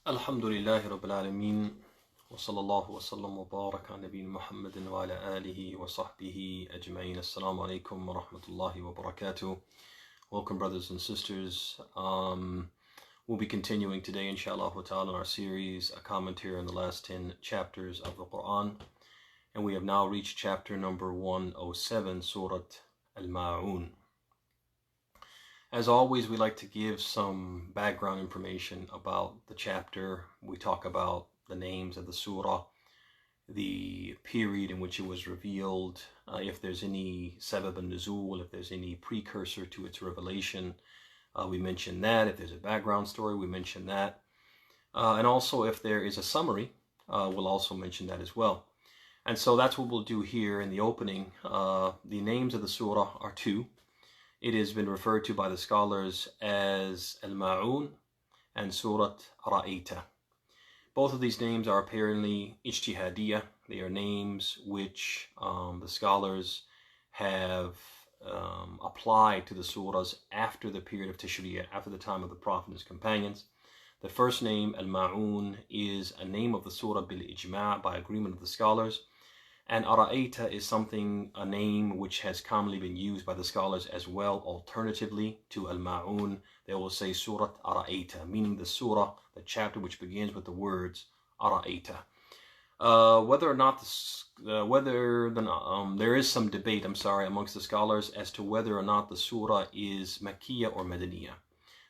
Alhamdulillahi Rabbil Alameen wa sallallahu wa sallam wa baraka ala nabiyyina Muhammadin wa ala alihi wa sahbihi ajma'in. Assalamu alaikum wa rahmatullahi wa barakatuh. Welcome, brothers and sisters. We'll be continuing today, inshallah ta'ala, our series, a commentary on the last 10 chapters of the Qur'an. And we have now reached chapter number 107, Surat Al-Maa'oon. As always, we like to give some background information about the chapter. We talk about the names of the surah, the period in which it was revealed, if there's any sabab al-nuzul, if there's any precursor to its revelation, we mention that. If there's a background story, we mention that. And also if there is a summary, we'll also mention that as well. And so that's what we'll do here in the opening. The names of the surah are two. It has been referred to by the scholars as Al-Maa'oon and Surat Ra'ayta. Both of these names are apparently ijtihadiyah. They are names which the scholars have applied to the surahs after the period of Tashri'ah, after the time of the Prophet and his companions. The first name, Al-Maa'oon, is a name of the surah bil-ijma', by agreement of the scholars. And Ara'ayta is a name which has commonly been used by the scholars as well. Alternatively to Al-Maa'oon, they will say Surat Ara'ayta, meaning the surah, the chapter which begins with the words Ara'ayta. Whether or not there is some debate, amongst the scholars as to whether or not the surah is Makkiyah or Madaniyah.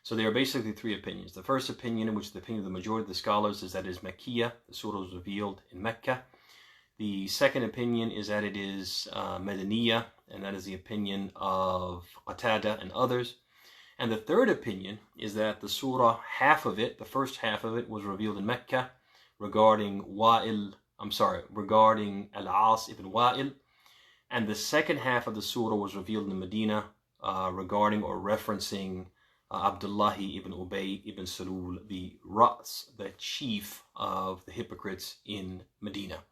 So there are basically three opinions. The first opinion, which is the opinion of the majority of the scholars, is that it is Makkiyah. The surah was revealed in Mecca. The second opinion is that it is Madaniyah, and that is the opinion of Qatada and others. And the third opinion is that the surah, the first half of it was revealed in Mecca regarding Al-As ibn Wa'il. And the second half of the surah was revealed in Medina regarding or referencing Abd'Llah ibn Ubay ibn Salul, the Ras, the chief of the hypocrites in Medina.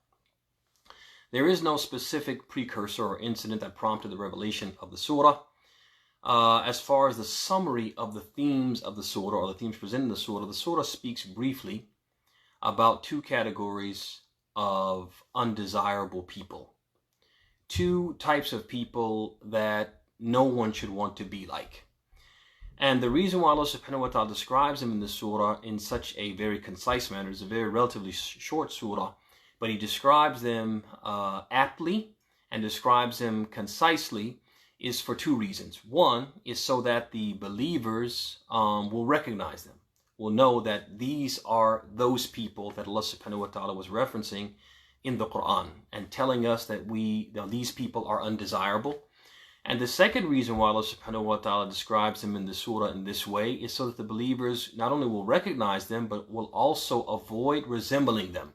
There is no specific precursor or incident that prompted the revelation of the surah. As far as the summary of the themes of the surah, or the themes presented in the surah speaks briefly about two categories of undesirable people. Two types of people that no one should want to be like. And the reason why Allah subhanahu wa ta'ala describes them in the surah in such a very concise manner, it's a very relatively short surah, but he describes them aptly and describes them concisely, is for two reasons. One is so that the believers will recognize them, will know that these are those people that Allah subhanahu wa ta'ala was referencing in the Qur'an and telling us that these people are undesirable. And the second reason why Allah subhanahu wa ta'ala describes them in the surah in this way is so that the believers not only will recognize them, but will also avoid resembling them.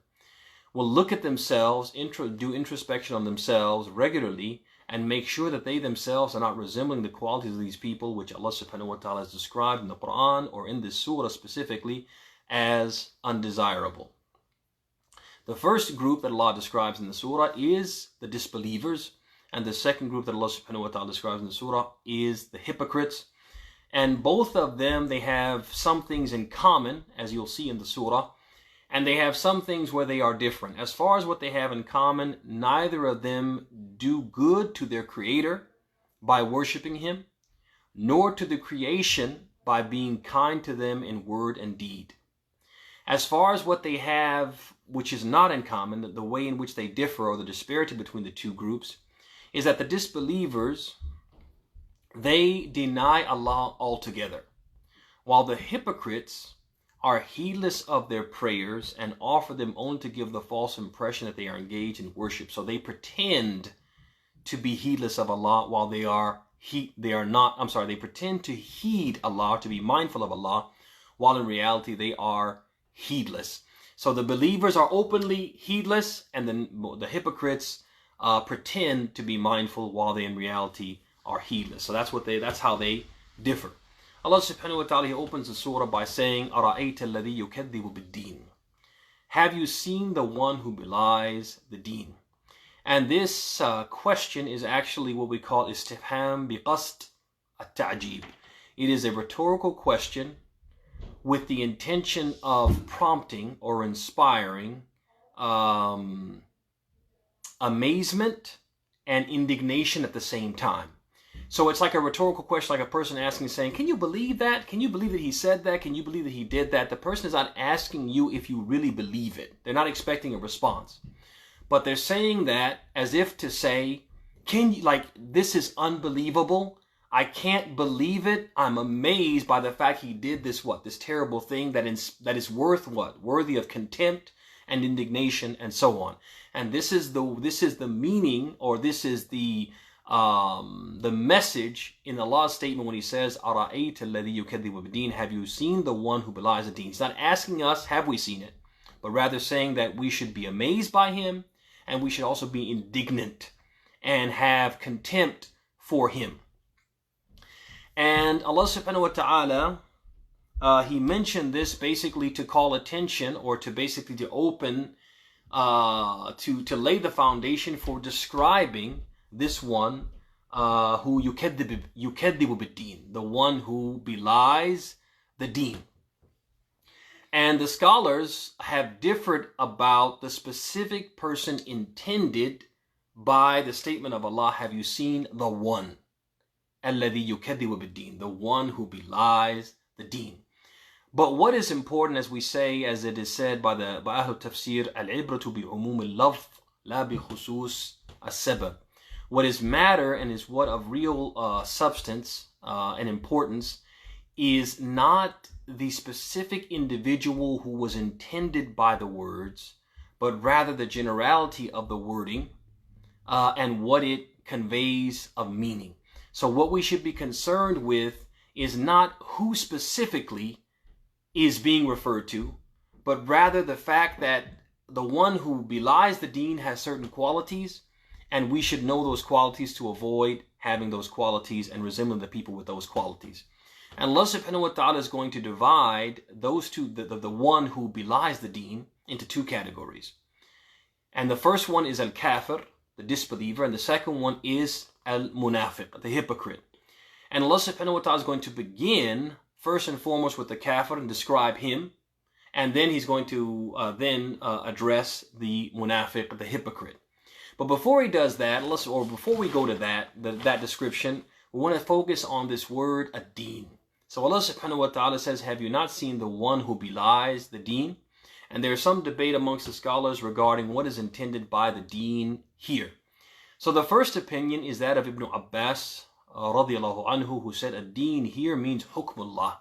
Will look at themselves, do introspection on themselves regularly, and make sure that they themselves are not resembling the qualities of these people which Allah subhanahu wa ta'ala has described in the Qur'an or in this surah specifically as undesirable. The first group that Allah describes in the surah is the disbelievers, and the second group that Allah subhanahu wa ta'ala describes in the surah is the hypocrites. And both of them, they have some things in common, as you'll see in the surah, and they have some things where they are different. As far as what they have in common, neither of them do good to their Creator by worshiping Him, nor to the creation by being kind to them in word and deed. As far as what they have, which is not in common, the way in which they differ, or the disparity between the two groups, is that the disbelievers, they deny Allah altogether, while the hypocrites are heedless of their prayers and offer them only to give the false impression that they are engaged in worship. So they pretend to be heedless of Allah while they pretend to heed Allah, to be mindful of Allah, while in reality they are heedless. So the believers are openly heedless, and then the hypocrites pretend to be mindful while they in reality are heedless. So that's how they differ. Allah subhanahu wa ta'ala, He opens the surah by saying, أَرَأَيْتَ الَّذِي يُكَذِّبُ بِالدِّينِ. Have you seen the one who belies the deen? And this question is actually what we call istifham biqasd at-ta'jib. It is a rhetorical question with the intention of prompting or inspiring amazement and indignation at the same time. So it's like a rhetorical question, like a person asking, saying, can you believe that? Can you believe that he said that? Can you believe that he did that? The person is not asking you if you really believe it. They're not expecting a response. But they're saying that as if to say, can you, like, this is unbelievable. I can't believe it. I'm amazed by the fact he did this, this terrible thing that is worth what? Worthy of contempt and indignation and so on. And this is the meaning, or this is the message in Allah's statement when he says, أَرَأَيْتَ الَّذِي يُكَذِّبُ بِالدِّينِ, have you seen the one who belies the deen? He's not asking us, have we seen it? But rather saying that we should be amazed by him, and we should also be indignant and have contempt for him. And Allah subhanahu wa ta'ala, he mentioned this basically to call attention, or to basically to open, to lay the foundation for describing this one who yukaddibu bid-deen, the one who belies the deen. And the scholars have differed about the specific person intended by the statement of Allah, have you seen the one? Alladhi yukaddibu bid-deen, the one who belies the deen. But what is important, as we say, as it is said by Ahl Tafsir, al-ibratu bi umum al-lafz la bi khusus as-sabab. What is matter and is what of real substance and importance is not the specific individual who was intended by the words, but rather the generality of the wording and what it conveys of meaning. So what we should be concerned with is not who specifically is being referred to, but rather the fact that the one who belies the deen has certain qualities, and we should know those qualities to avoid having those qualities and resembling the people with those qualities. And Allah subhanahu wa ta'ala is going to divide those two, the one who belies the deen, into two categories. And the first one is al-kafir, the disbeliever, and the second one is al-munafiq, the hypocrite. And Allah subhanahu wa ta'ala is going to begin first and foremost with the kafir and describe him, and then he's going to address the munafiq, the hypocrite. But before he does that, before we go to that description, we want to focus on this word, ad-deen. So Allah subhanahu wa ta'ala says, have you not seen the one who belies the deen? And there is some debate amongst the scholars regarding what is intended by the deen here. So the first opinion is that of Ibn Abbas radiallahu anhu, who said ad-deen here means hukmullah.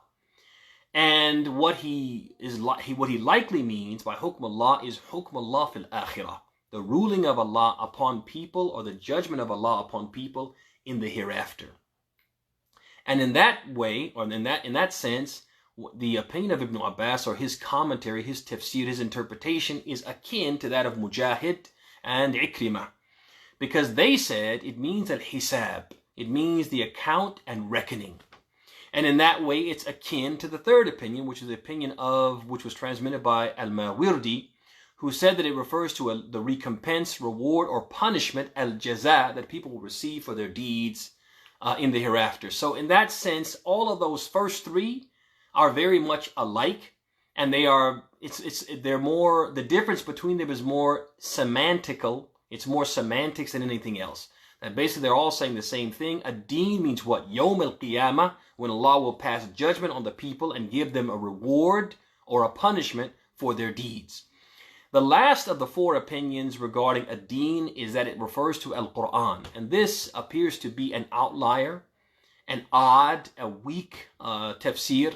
And what he likely means by hukmullah is hukmullah fil akhirah, the ruling of Allah upon people, or the judgment of Allah upon people in the hereafter. And in that way, or in that sense, the opinion of Ibn Abbas, or his commentary, his tafsir, his interpretation, is akin to that of Mujahid and Ikrimah, because they said it means al-hisab. It means the account and reckoning. And in that way, it's akin to the third opinion, which is the opinion which was transmitted by Al-Mawardi, who said that it refers to the recompense, reward, or punishment, al-jaza, that people will receive for their deeds in the hereafter. So in that sense, all of those first three are very much alike, and they're more, the difference between them is more semantical. It's more semantics than anything else. And basically they're all saying the same thing. Ad-deen means what? Yawm al-qiyamah, when Allah will pass judgment on the people and give them a reward or a punishment for their deeds. The last of the four opinions regarding ad-deen is that it refers to al-Qur'an. And this appears to be an outlier, an odd, a weak tafsir,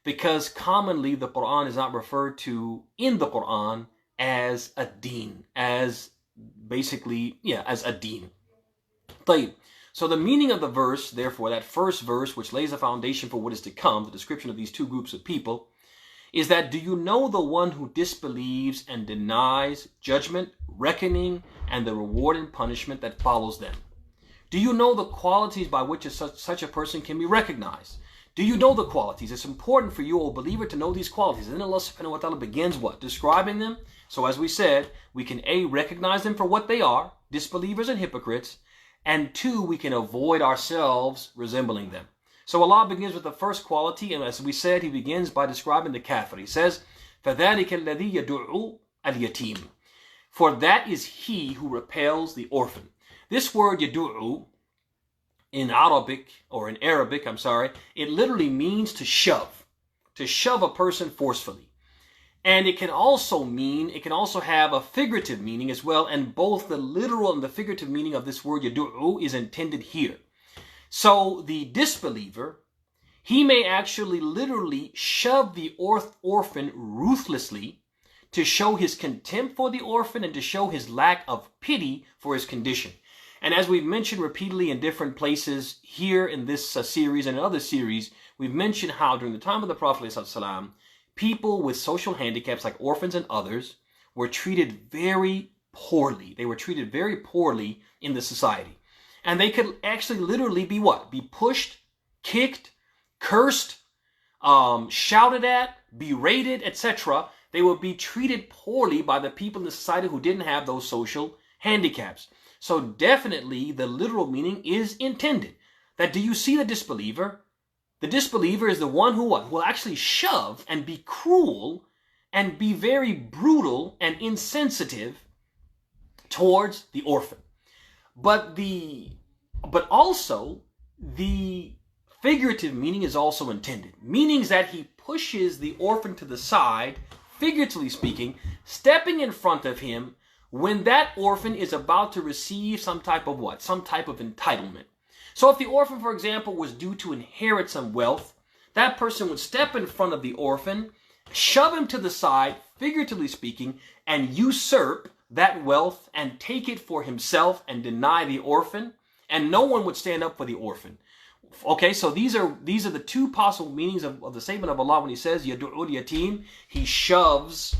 because commonly the Qur'an is not referred to in the Qur'an as ad-deen, as basically, as ad-deen. So the meaning of the verse, therefore, that first verse, which lays a foundation for what is to come, the description of these two groups of people, is that, do you know the one who disbelieves and denies judgment, reckoning, and the reward and punishment that follows them? Do you know the qualities by which such a person can be recognized? Do you know the qualities? It's important for you, O believer, to know these qualities. And then Allah subhanahu wa ta'ala begins what? Describing them. So as we said, we can A, recognize them for what they are, disbelievers and hypocrites, and two, we can avoid ourselves resembling them. So Allah begins with the first quality, and as we said, He begins by describing the kafir. He says, فَذَلِكَ الَّذِي يَدُعُّ الْيَتِيمِ. For that is he who repels the orphan. This word yadu'u in Arabic, it literally means to shove a person forcefully. And it can also have a figurative meaning as well, and both the literal and the figurative meaning of this word yadu'u is intended here. So the disbeliever, he may actually literally shove the orphan ruthlessly to show his contempt for the orphan and to show his lack of pity for his condition. And as we've mentioned repeatedly in different places here in this series and in other series, we've mentioned how during the time of the Prophet ﷺ, people with social handicaps like orphans and others were treated very poorly. They were treated very poorly in the society. And they could actually literally be what? Be pushed, kicked, cursed, shouted at, berated, etc. They would be treated poorly by the people in the society who didn't have those social handicaps. So definitely the literal meaning is intended. That do you see the disbeliever? The disbeliever is the one who what? Will actually shove and be cruel and be very brutal and insensitive towards the orphan. But also the figurative meaning is also intended. Meaning that he pushes the orphan to the side, figuratively speaking, stepping in front of him when that orphan is about to receive some type of what? Some type of entitlement. So if the orphan, for example, was due to inherit some wealth, that person would step in front of the orphan, shove him to the side, figuratively speaking, and usurp that wealth and take it for himself and deny the orphan, and no one would stand up for the orphan. Okay, so these are the two possible meanings of the statement of Allah when He says Yadu'ul Yatim. He shoves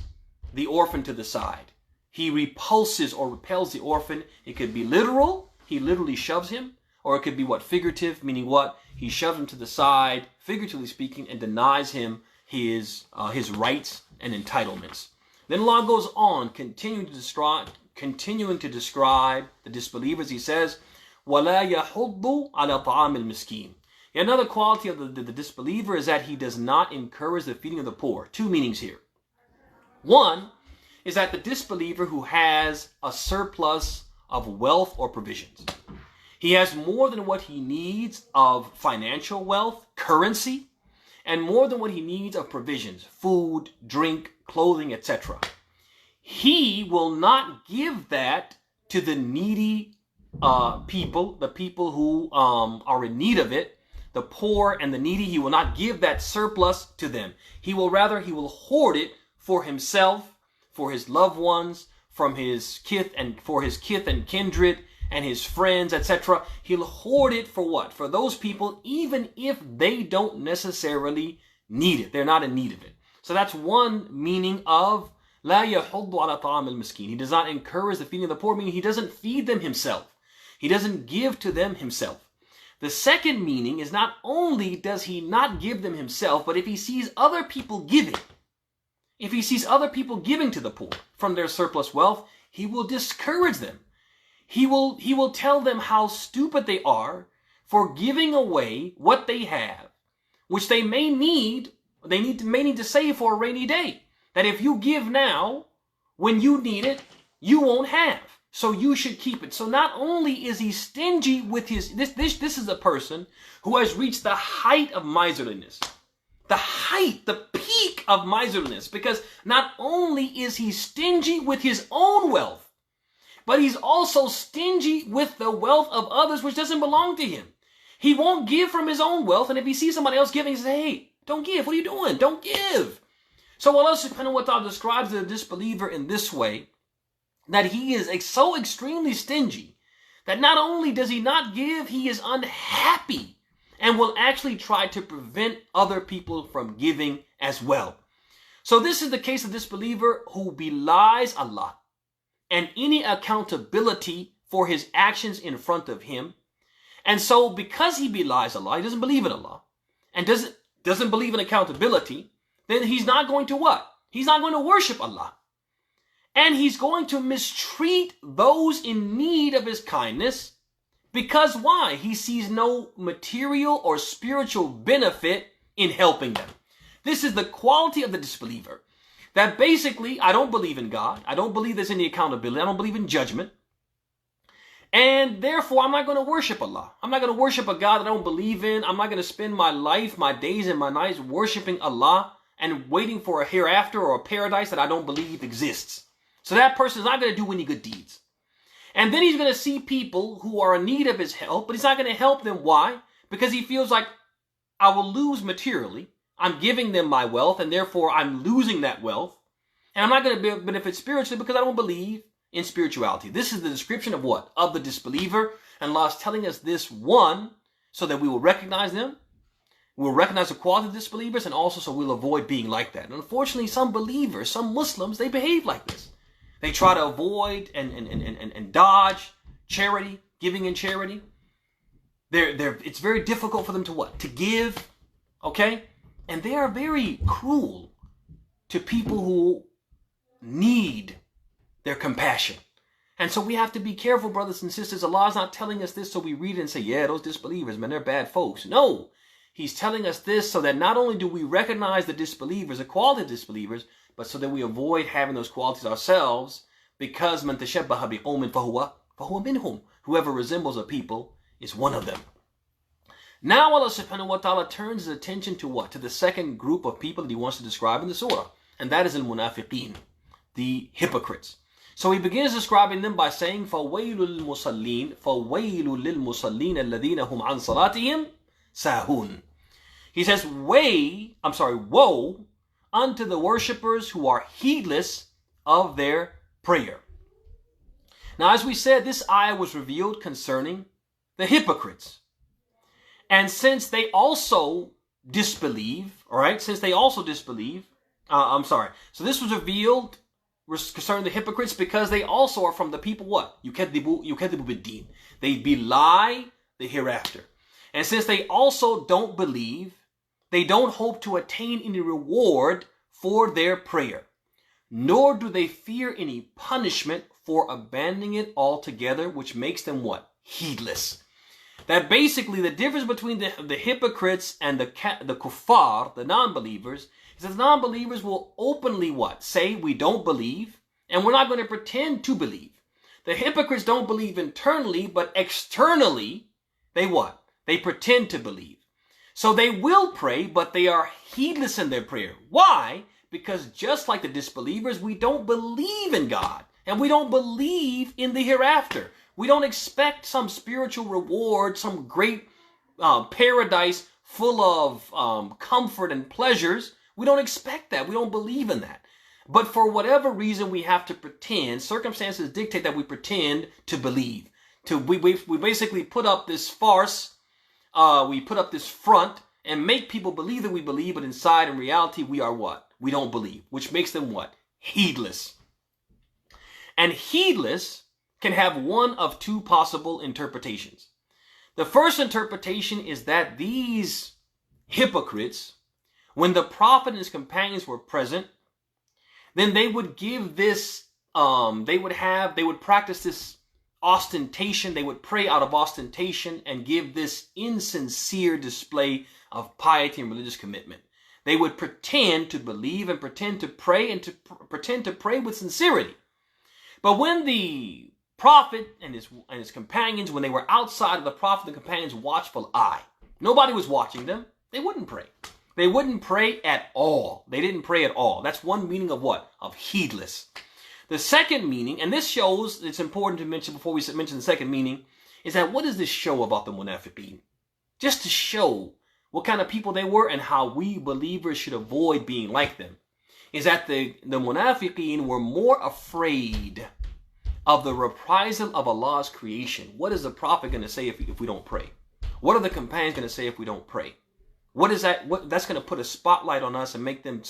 the orphan to the side. He repulses or repels the orphan. It could be literal, he literally shoves him, or it could be what? Figurative, meaning what? He shoves him to the side, figuratively speaking, and denies him his rights and entitlements. Then Allah goes on, continuing to describe the disbelievers. He says, وَلَا يَحُضُّ عَلَى طَعَامِ الْمِسْكِينِ. Another quality of the disbeliever is that he does not encourage the feeding of the poor. Two meanings here. One is that the disbeliever who has a surplus of wealth or provisions, he has more than what he needs of financial wealth, currency, and more than what he needs of provisions, food, drink, clothing, etc. He will not give that to the needy people, the people who are in need of it, the poor and the needy. He will not give that surplus to them. He will hoard it for himself, for his loved ones, for his kith and kindred and his friends, etc. He'll hoard it for what? For those people, even if they don't necessarily need it. They're not in need of it. So that's one meaning of لا يحض على طعام المسكين. He does not encourage the feeding of the poor, meaning he doesn't feed them himself. He doesn't give to them himself. The second meaning is not only does he not give them himself, but if he sees other people giving, if he sees other people giving to the poor from their surplus wealth, he will discourage them. He will tell them how stupid they are for giving away what they have, which they may need to save for a rainy day. That if you give now, when you need it, you won't have. So you should keep it. So not only is he stingy with his, this is a person who has reached the height of miserliness. The peak of miserliness. Because not only is he stingy with his own wealth, but he's also stingy with the wealth of others which doesn't belong to him. He won't give from his own wealth, and if he sees somebody else giving, he says, hey, don't give. What are you doing? Don't give. So Allah subhanahu wa ta'ala describes the disbeliever in this way, that he is so extremely stingy that not only does he not give, he is unhappy and will actually try to prevent other people from giving as well. So this is the case of this believer who belies Allah and any accountability for his actions in front of him. And so because he belies Allah, he doesn't believe in Allah, and doesn't believe in accountability, then he's not going to what? He's not going to worship Allah. And he's going to mistreat those in need of his kindness Because why? He sees no material or spiritual benefit in helping them. This is the quality of the disbeliever. That basically, I don't believe in God. I don't believe there's any accountability. I don't believe in judgment. And therefore, I'm not going to worship Allah. I'm not going to worship a God that I don't believe in. I'm not going to spend my life, my days and my nights worshiping Allah and waiting for a hereafter or a paradise that I don't believe exists. So that person is not going to do any good deeds. And then he's going to see people who are in need of his help, but he's not going to help them. Why? Because he feels like I will lose materially. I'm giving them my wealth, and therefore I'm losing that wealth. And I'm not going to benefit spiritually because I don't believe in spirituality. This is the description of what? Of the disbeliever. And Allah is telling us this, one, so that we will recognize them. We'll recognize the quality of disbelievers, and also so we'll avoid being like that. And unfortunately, some believers, some Muslims, they behave like this. They try to avoid and dodge charity, giving in charity. It's very difficult for them to what? To give, okay? And they are very cruel to people who need their compassion. And so we have to be careful, brothers and sisters. Allah is not telling us this so we read it and say, yeah, those disbelievers, man, they're bad folks. No, He's telling us this so that not only do we recognize the disbelievers, the quality of disbelievers, but so that we avoid having those qualities ourselves, because man tashabbaha biqawmin fahuwa minhum. Whoever resembles a people is one of them. Now Allah subhanahu wa ta'ala turns his attention to what? To the second group of people that he wants to describe in the surah. And that is al-munafiqeen, the hypocrites. So he begins describing them by saying, فَوَيْلُ لِلْمُصَلِّينَ فَوَيْلُ لِلْمُصَلِّينَ الَّذِينَ هُمْ عَنْ صَلَاتِهِمْ سَاهُونَ. He says, woe unto the worshippers who are heedless of their prayer. Now, as we said, this ayah was revealed concerning the hypocrites. And since they also disbelieve, so this was revealed concerning the hypocrites because they also are from the people what? Yukadibu bid-din. They belie the hereafter. And since they also don't believe, they don't hope to attain any reward for their prayer, nor do they fear any punishment for abandoning it altogether, which makes them what? Heedless. That basically the difference between the hypocrites and the kuffar, the non-believers, is that non-believers will openly what? Say we don't believe, and we're not going to pretend to believe. The hypocrites don't believe internally, but externally, they what? They pretend to believe. So they will pray, but they are heedless in their prayer. Why? Because just like the disbelievers, we don't believe in God, and we don't believe in the hereafter. We don't expect some spiritual reward, some great paradise full of comfort and pleasures. We don't expect that. We don't believe in that. But for whatever reason, we have to pretend. Circumstances dictate that we pretend to believe. We basically put up this farce. We put up this front and make people believe that we believe, but inside, in reality, we are what? We don't believe, which makes them what? Heedless. And heedless can have one of two possible interpretations. The first interpretation is that these hypocrites, when the Prophet and his companions were present, then they would give this, they would practice this ostentation. They would pray out of ostentation and give this insincere display of piety and religious commitment. They would pretend to believe and pretend to pray and to pretend to pray with sincerity. But when the Prophet and his companions, when they were outside of the Prophet and the companions' watchful eye, nobody was watching them, they wouldn't pray. They wouldn't pray at all. They didn't pray at all. That's one meaning of what? Of heedless. The second meaning, and this shows, it's important to mention before we mention the second meaning, is that what does this show about the munafiqeen? Just to show what kind of people they were and how we believers should avoid being like them, is that the munafiqeen were more afraid of the reprisal of Allah's creation. What is the Prophet going to say if we don't pray? What are the companions going to say if we don't pray? What is that? That's going to put a spotlight on us and make them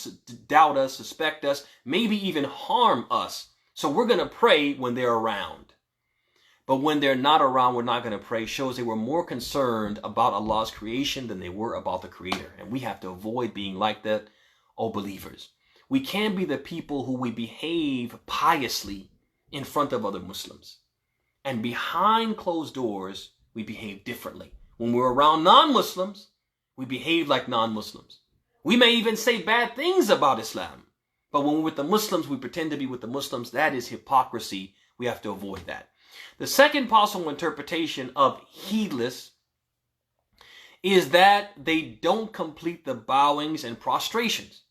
doubt us, suspect us, maybe even harm us. So we're going to pray when they're around. But when they're not around, we're not going to pray. Shows they were more concerned about Allah's creation than they were about the Creator. And we have to avoid being like that, oh believers. We can be the people who we behave piously in front of other Muslims. And behind closed doors, we behave differently. When we're around non-Muslims, we behave like non-Muslims. We may even say bad things about Islam. But when we're with the Muslims, we pretend to be with the Muslims. That is hypocrisy. We have to avoid that. The second possible interpretation of heedless is that they don't complete the bowings and prostrations.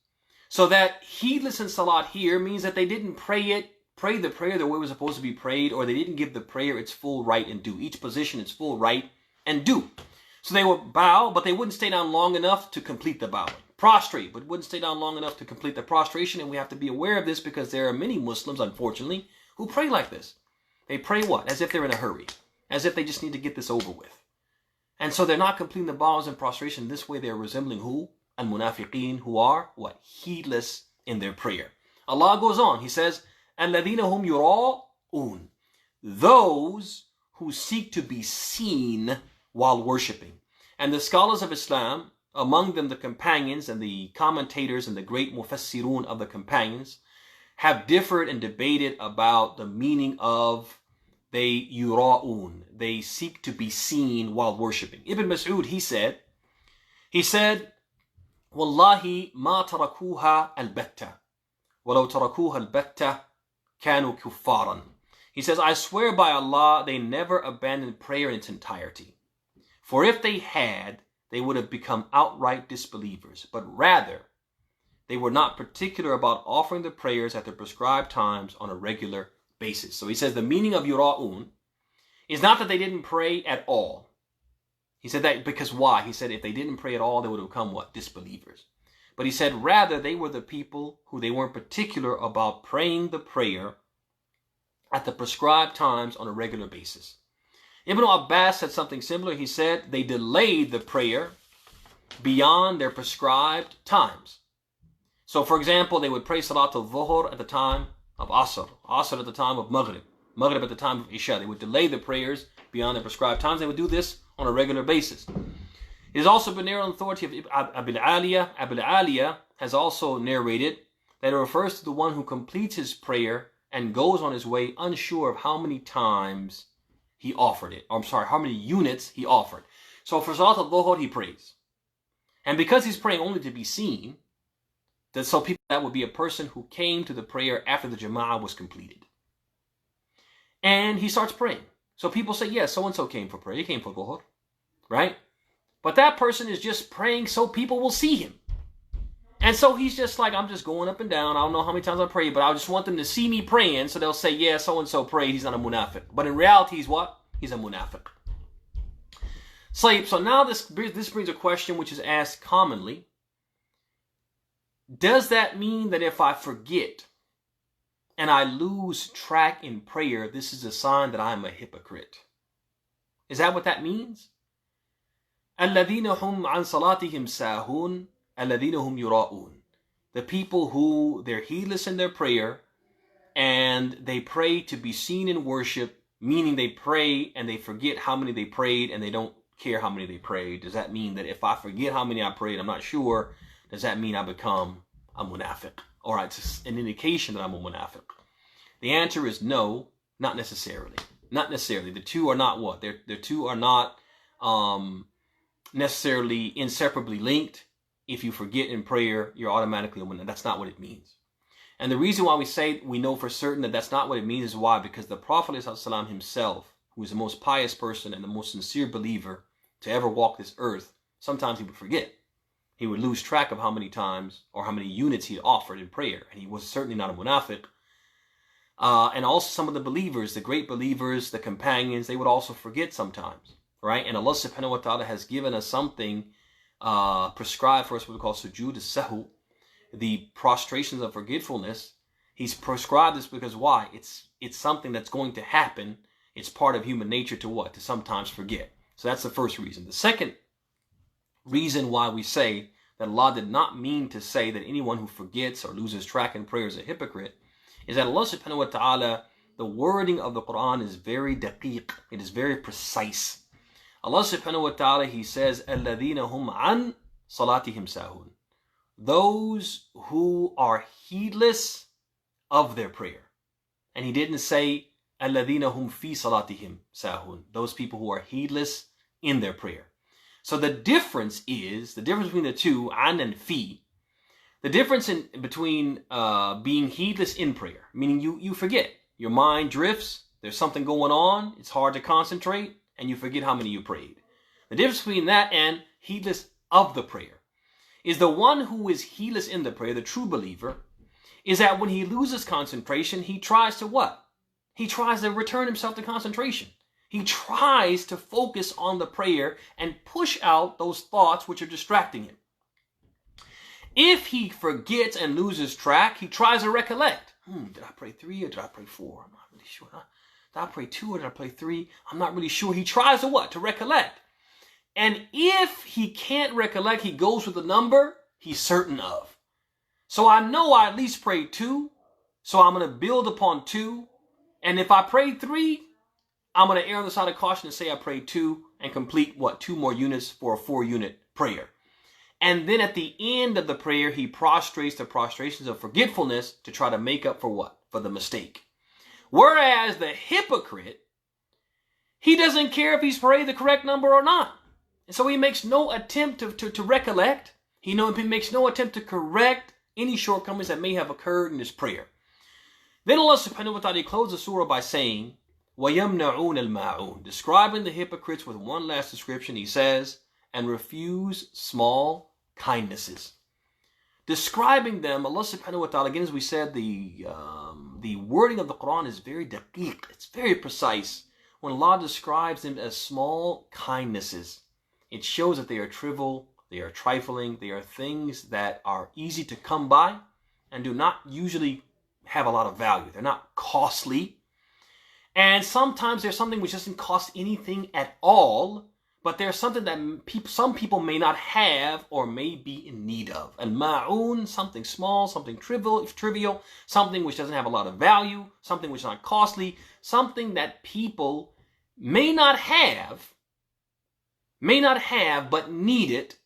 So that heedless in salat here means that they didn't pray the prayer the way it was supposed to be prayed, or they didn't give the prayer its full right and due. Each position its full right and due. So they would bow, but they wouldn't stay down long enough to complete the bowing. Prostrate, but wouldn't stay down long enough to complete the prostration. And we have to be aware of this because there are many Muslims, unfortunately, who pray like this. They pray what? As if they're in a hurry. As if they just need to get this over with. And so they're not completing the bows and prostration. This way they're resembling who? Al-Munafiqeen, who are what? Heedless in their prayer. Allah goes on. He says, الَّذِينَ هُمْ يُرَاءُونَ, those who seek to be seen while worshipping. And the scholars of Islam, among them the companions and the commentators and the great mufassirun of the companions, have differed and debated about the meaning of they yura'un. They seek to be seen while worshipping. Ibn Mas'ud, he said, Wallahi ma tarakuha al-batta. Walau tarakuha al-batta kanu kuffaran. He says, I swear by Allah, they never abandoned prayer in its entirety. For if they had, they would have become outright disbelievers. But rather, they were not particular about offering the prayers at the prescribed times on a regular basis. So he says the meaning of yura'un is not that they didn't pray at all. He said that because why? He said if they didn't pray at all, they would have become what? Disbelievers. But he said rather they were the people who they weren't particular about praying the prayer at the prescribed times on a regular basis. Ibn Abbas said something similar. He said they delayed the prayer beyond their prescribed times. So for example, they would pray Salatul Dhuhr at the time of Asr, Asr at the time of Maghrib, Maghrib at the time of Isha. They would delay the prayers beyond their prescribed times. They would do this on a regular basis. It has also been narrated on authority of Abd'Llah. Abd'Llah has also narrated that it refers to the one who completes his prayer and goes on his way unsure of how many times he offered it. Or, I'm sorry, how many units he offered. So for Salat al-Dhuhr, he prays. And because he's praying only to be seen, that would be a person who came to the prayer after the Jama'ah was completed. And he starts praying. So people say, yes, so-and-so came for prayer. He came for Dhuhr. Right? But that person is just praying so people will see him. And so he's just like, I'm just going up and down. I don't know how many times I pray, but I just want them to see me praying. So they'll say, yeah, so-and-so prayed. He's not a munafiq. But in reality, he's what? He's a munafiq. So now this brings a question which is asked commonly. Does that mean that if I forget and I lose track in prayer, this is a sign that I'm a hypocrite? Is that what that means? الَّذِينَ هُمْ عَنْ صَلَاتِهِمْ سَاهُونَ الَّذِينَ هُمْ يُرَاءُونَ. The people who they're heedless in their prayer and they pray to be seen in worship, meaning they pray and they forget how many they prayed and they don't care how many they prayed. Does that mean that if I forget how many I prayed, I'm not sure, does that mean I become a munafiq? Or it's an indication that I'm a munafiq? The answer is no, not necessarily. Not necessarily. The two are not what? The two are not necessarily inseparably linked. If you forget in prayer, you're automatically a munafiq. That's not what it means. And the reason why we say we know for certain that that's not what it means is why? Because the Prophet ﷺ himself, who is the most pious person and the most sincere believer to ever walk this earth, sometimes he would forget. He would lose track of how many times or how many units he offered in prayer. And he was certainly not a munafiq. And also some of the believers, the great believers, the companions, they would also forget sometimes. Right? And Allah subhanahu wa ta'ala has given us something prescribed for us, what we call sujood as-sahu, the prostrations of forgetfulness. He's prescribed this because why? It's something that's going to happen. It's part of human nature to what? To sometimes forget. So that's the first reason. The second reason why we say that Allah did not mean to say that anyone who forgets or loses track in prayer is a hypocrite is that Allah subhanahu wa ta'ala, the wording of the Qur'an is very daqiq. It is very precise. Allah subhanahu wa ta'ala, He says, الَّذِينَ هُمْ عَنْ صَلَاتِهِمْ سَاهُونَ. Those who are heedless of their prayer. And He didn't say الَّذِينَ هُمْ فِي صَلَاتِهِمْ سَاهُونَ. Those people who are heedless in their prayer. So the difference between the two, an and fi, the difference between being heedless in prayer, meaning you forget, your mind drifts, there's something going on, it's hard to concentrate, and you forget how many you prayed. The difference between that and heedless of the prayer is the one who is heedless in the prayer, the true believer, is that when he loses concentration, he tries to what? He tries to return himself to concentration. He tries to focus on the prayer and push out those thoughts which are distracting him. If he forgets and loses track, he tries to recollect. Did I pray 3 or did I pray 4? I'm not really sure. Did I pray 2 or did I pray 3? I'm not really sure. He tries to what? To recollect. And if he can't recollect, he goes with the number he's certain of. So I know I at least prayed 2. So I'm going to build upon 2. And if I prayed 3, I'm going to err on the side of caution and say I prayed 2 and complete what? 2 more units for a 4-unit prayer. And then at the end of the prayer, he prostrates the prostrations of forgetfulness to try to make up for what? For the mistake. Whereas the hypocrite, he doesn't care if he's prayed the correct number or not. And so he makes no attempt to recollect. He makes no attempt to correct any shortcomings that may have occurred in his prayer. Then Allah subhanahu wa ta'ala closes the surah by saying, وَيَمْنَعُونَ الْمَاعُونَ, describing the hypocrites with one last description. He says, and refuse small kindnesses. Describing them, Allah subhanahu wa ta'ala, again as we said, the wording of the Qur'an is very daqiq, it's very precise. When Allah describes them as small kindnesses, it shows that they are trivial, they are trifling, they are things that are easy to come by and do not usually have a lot of value. They're not costly. And sometimes there's something which doesn't cost anything at all, but there's something that some people may not have or may be in need of. Al-Ma'oon, something small, something trivial, something which doesn't have a lot of value, something which is not costly, something that people may not have, but need it.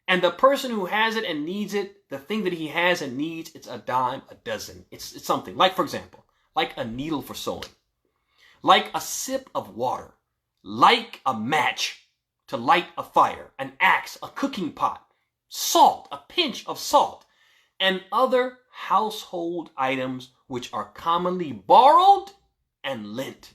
And the person who has it and needs it, the thing that he has and needs, it's a dime a dozen. It's something like, for example, like a needle for sewing, like a sip of water, like a match to light a fire, an axe, a cooking pot, salt, a pinch of salt, and other household items which are commonly borrowed and lent.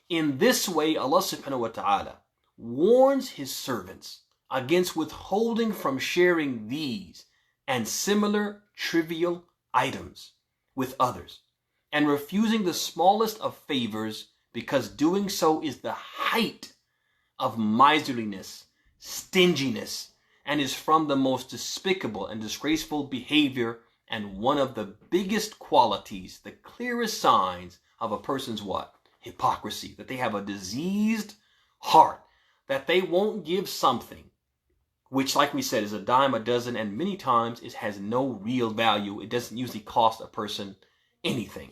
In this way, Allah subhanahu wa ta'ala warns his servants against withholding from sharing these and similar trivial items with others, and refusing the smallest of favors, because doing so is the height of miserliness, stinginess, and is from the most despicable and disgraceful behavior, and one of the biggest qualities, the clearest signs of a person's what? Hypocrisy. That they have a diseased heart, that they won't give something which, like we said, is a dime a dozen, and many times it has no real value. It doesn't usually cost a person anything.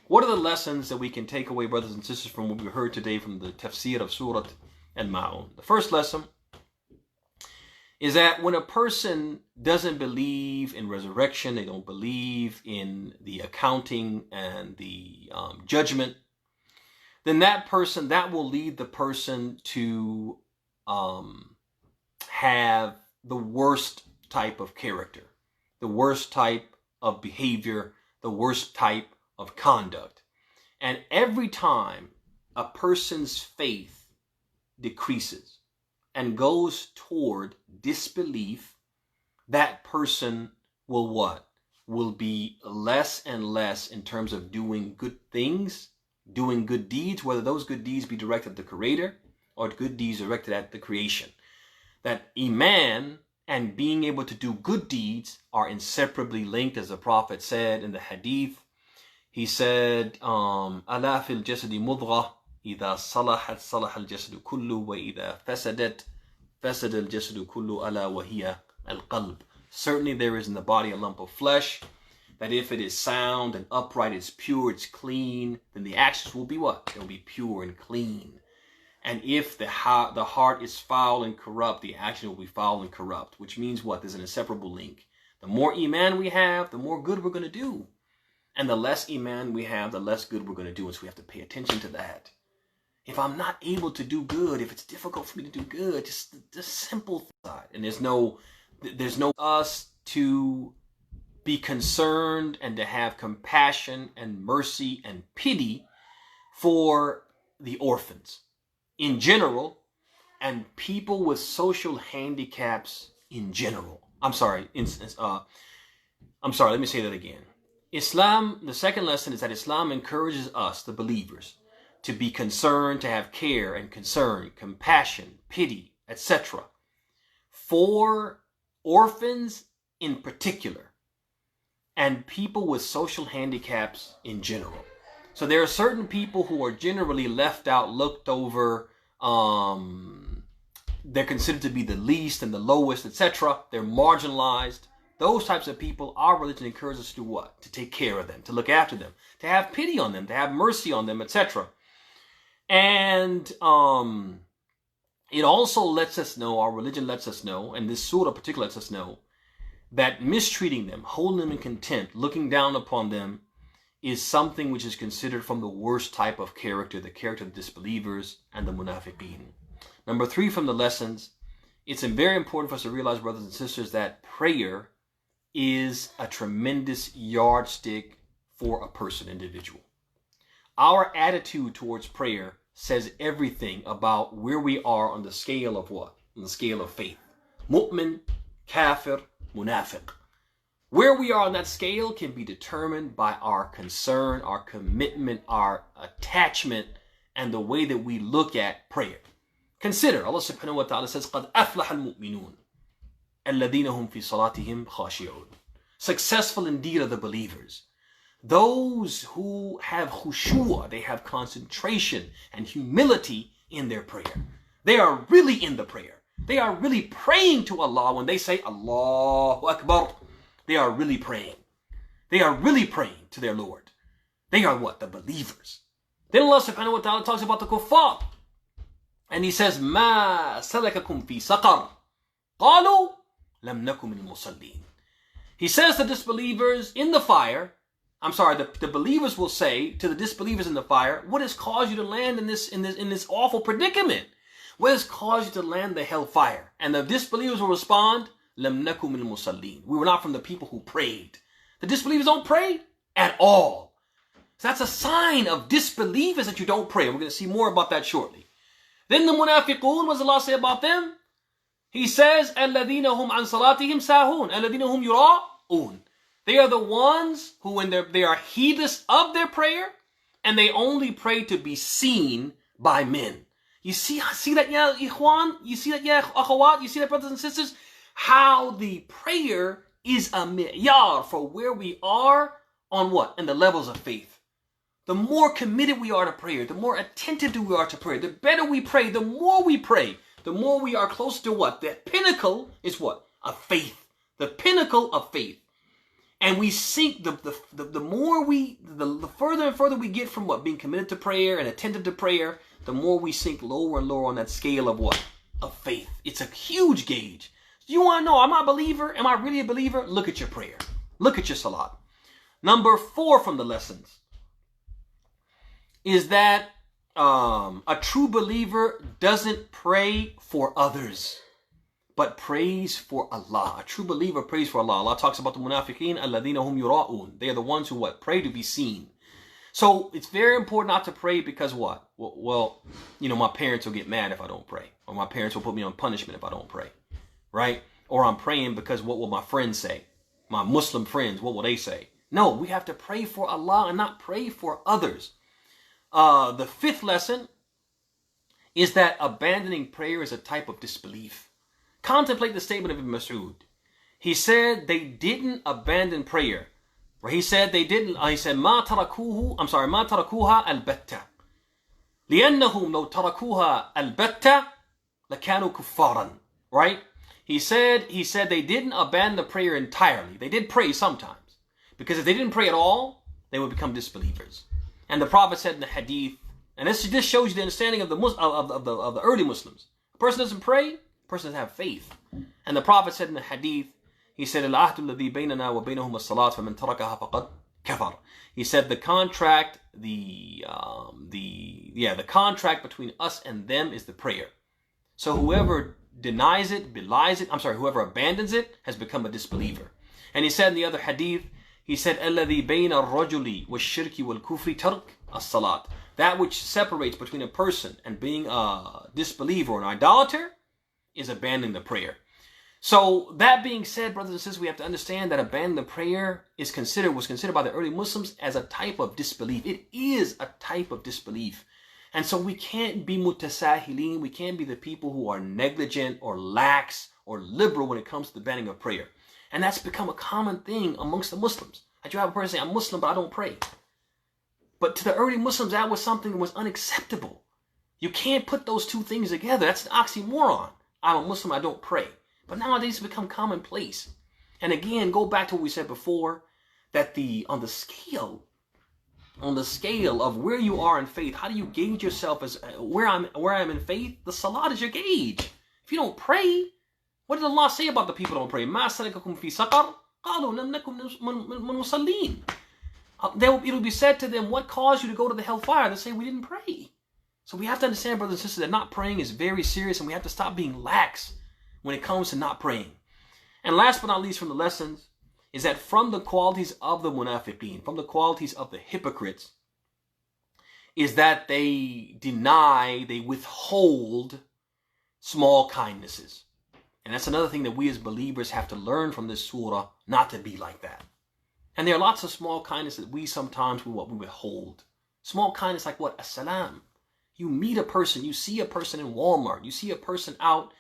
What are the lessons that we can take away, brothers and sisters, from what we heard today from the tafsir of Suratul Maa'oon? The first lesson is that when a person doesn't believe in resurrection, they don't believe in the accounting and the judgment, then that will lead the person to have the worst type of character, the worst type of behavior, the worst type of conduct. And every time a person's faith decreases and goes toward disbelief, that person will what? Will be less and less in terms of doing good things, doing good deeds, whether those good deeds be directed at the Creator or good deeds directed at the creation. That Iman and being able to do good deeds are inseparably linked, as the Prophet said in the Hadith. He said, "Ala fil jasadi mudghah, idha salahat salaha al jasadu kullu, wa idha fasadat fasada al jasadu kullu, ala wa hiya al qalb." Certainly there is in the body a lump of flesh, that if it is sound and upright, it's pure, it's clean, then the actions will be what? They'll be pure and clean. And if the heart is foul and corrupt, the action will be foul and corrupt, which means what? There's an inseparable link. The more Iman we have, the more good we're going to do. And the less iman we have, the less good we're going to do. And so we have to pay attention to that. If I'm not able to do good, if it's difficult for me to do good, just the simple side. And there's no us to be concerned and to have compassion and mercy and pity for the orphans in general and people with social handicaps in general. Let me say that again. Islam, the second lesson is that Islam encourages us, the believers, to be concerned, to have care and concern, compassion, pity, etc. for orphans in particular and people with social handicaps in general. So there are certain people who are generally left out, looked over, they're considered to be the least and the lowest, etc. They're marginalized. Those types of people, our religion encourages us to do what? To take care of them, to look after them, to have pity on them, to have mercy on them, etc. And it also lets us know, our religion lets us know, and this surah particularly lets us know, that mistreating them, holding them in contempt, looking down upon them, is something which is considered from the worst type of character, the character of the disbelievers and the munafiqeen. Number 3 from the lessons, it's very important for us to realize, brothers and sisters, that prayer is a tremendous yardstick for a person, individual. Our attitude towards prayer says everything about where we are on the scale of what? On the scale of faith. Mu'min, kafir, munafiq. Where we are on that scale can be determined by our concern, our commitment, our attachment, and the way that we look at prayer. Consider, Allah subhanahu wa ta'ala says, قَدْ أَفْلَحَ الْمُؤْمِنُونَ الَّذِينَ هُمْ فِي صَلَاتِهِمْ خَاشِعُونَ. Successful indeed are the believers. Those who have khushu', they have concentration and humility in their prayer. They are really in the prayer. They are really praying to Allah. When they say Allahu Akbar, they are really praying. They are really praying to their Lord. They are what? The believers. Then Allah subhanahu wa ta'ala talks about the kuffar. And He says, مَا سَلَكَكُمْ فِي سَقَرٍ قَالُوا لَمْ نَكُ مِنَ الْمُصَلِّينَ. He says to disbelievers in the fire, the believers will say to the disbelievers in the fire, what has caused you to land in this awful predicament? What has caused you to land in the hellfire? And the disbelievers will respond, لَمْ نَكُ مِنَ الْمُصَلِّينَ. We were not from the people who prayed. The disbelievers don't pray at all. So that's a sign of disbelievers that you don't pray. We're going to see more about that shortly. Then the munafiqun, what does Allah say about them? He says, الَّذِينَ هُمْ عَنْ صَلَاتِهِمْ سَاهُونَ الَّذِينَ هُمْ يُرَاءُونَ. They are the ones who, when they are heedless of their prayer, and they only pray to be seen by men. You see that, ya ikhwan? You see that, ya akhawat? You see that, brothers and sisters? How the prayer is a mi'yar for where we are on what? In the levels of faith. The more committed we are to prayer, the more attentive we are to prayer, the better we pray, the more we pray, the more we are close to what? The pinnacle is what? Of faith. The pinnacle of faith. And we sink, the further and further we get from what? Being committed to prayer and attentive to prayer, the more we sink lower and lower on that scale of what? Of faith. It's a huge gauge. You want to know, am I a believer? Am I really a believer? Look at your prayer. Look at your salat. Number 4 from the lessons is that a true believer doesn't pray for others, but prays for Allah. A true believer prays for Allah. Allah talks about the munafiqeen, alladhina hum yura'un. They are the ones who what? Pray to be seen. So it's very important not to pray because what? Well, my parents will get mad if I don't pray. Or my parents will put me on punishment if I don't pray. Right? Or I'm praying because what will my friends say? My Muslim friends, what will they say? No, we have to pray for Allah and not pray for others. The 5th lesson is that abandoning prayer is a type of disbelief. Contemplate the statement of Ibn Mas'ud. He said they didn't abandon prayer. Where he said they didn't, he said, ما تركوها البتة. لأنهم لو تركوها البتة لكانوا كفارا. Right? He said they didn't abandon the prayer entirely. They did pray sometimes. Because if they didn't pray at all, they would become disbelievers. And the Prophet said in the hadith, and this shows you the understanding of the early Muslims. A person doesn't pray, a person doesn't have faith. And the Prophet said in the hadith, he said, الْعَهْدُ الَّذِي بَيْنَنَا وَبَيْنَهُمَ الصَّلَاةُ فَمَنْ تَرَكَهَا فَقَدْ كَفَرَ. He said the contract, the contract between us and them is the prayer. So whoever denies it, belies it, whoever abandons it has become a disbeliever. And he said in the other hadith, he said, الَّذِي بَيْنَ الرَّجُلِ وَالشِّرْكِ وَالْكُفْرِ تَرْكَ الصَّلَاةِ. That which separates between a person and being a disbeliever or an idolater is abandoning the prayer. So that being said, brothers and sisters, we have to understand that abandoning the prayer was considered by the early Muslims as a type of disbelief. It is a type of disbelief. And so we can't be mutasahilin, we can't be the people who are negligent or lax or liberal when it comes to the abandoning of prayer. And that's become a common thing amongst the Muslims. That you have a person say, I'm Muslim, but I don't pray. But to the early Muslims, that was something that was unacceptable. You can't put those two things together. That's an oxymoron. I'm a Muslim, I don't pray. But nowadays it's become commonplace. And again, go back to what we said before, that on the scale of where you are in faith, how do you gauge yourself as where I'm in faith? The salat is your gauge. If you don't pray, what did Allah say about the people who don't pray? مَا سَلَكَكُمْ فِي سَقَرْ قَالُوا لَمْ نَكُمْ مُصَلِّينَ. It will be said to them, what caused you to go to the hellfire? They say, we didn't pray. So we have to understand, brothers and sisters, that not praying is very serious, and we have to stop being lax when it comes to not praying. And last but not least from the lessons is that from the qualities of the munafiqeen, from the qualities of the hypocrites, is that they withhold small kindnesses. And that's another thing that we as believers have to learn from this surah, not to be like that. And there are lots of small kindness that we sometimes withhold. Small kindness like what? As-salam. You meet a person, you see a person in Walmart, you see a person out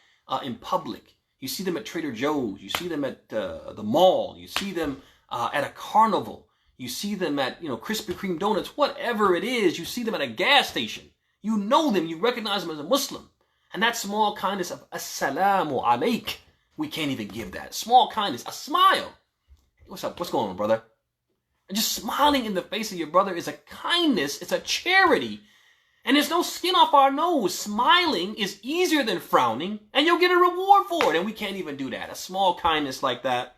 in public, you see them at Trader Joe's, you see them at the mall, you see them at a carnival, you see them at Krispy Kreme donuts, whatever it is, you see them at a gas station. You know them, you recognize them as a Muslim. And that small kindness of Assalamu alaik, we can't even give that. Small kindness, a smile. What's up? What's going on, brother? And just smiling in the face of your brother is a kindness, it's a charity. And there's no skin off our nose. Smiling is easier than frowning, and you'll get a reward for it. And we can't even do that. A small kindness like that.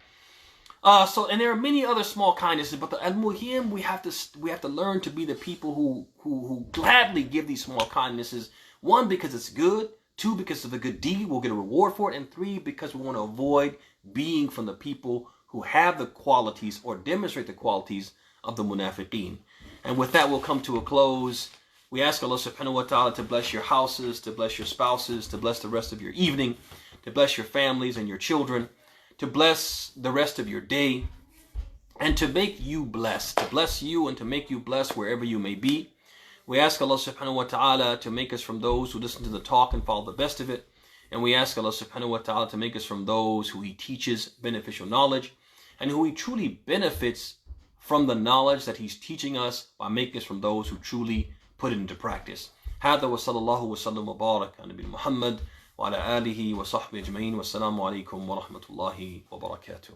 And there are many other small kindnesses, but the al-muhim, we have to learn to be the people who gladly give these small kindnesses. 1, because it's good. 2, because of the good deed, we'll get a reward for it. And 3, because we want to avoid being from the people who have the qualities or demonstrate the qualities of the munafiqeen. And with that, we'll come to a close. We ask Allah subhanahu wa ta'ala to bless your houses, to bless your spouses, to bless the rest of your evening, to bless your families and your children, to bless the rest of your day, and to make you blessed, to bless you and to make you blessed wherever you may be. We ask Allah subhanahu wa ta'ala to make us from those who listen to the talk and follow the best of it. And we ask Allah subhanahu wa ta'ala to make us from those who He teaches beneficial knowledge and who He truly benefits from the knowledge that He's teaching us by making us from those who truly put it into practice. هذا وصلى الله وسلم وبارك على نبينا محمد وعلى آله وصحبه أجمعين والسلام عليكم ورحمة الله وبركاته.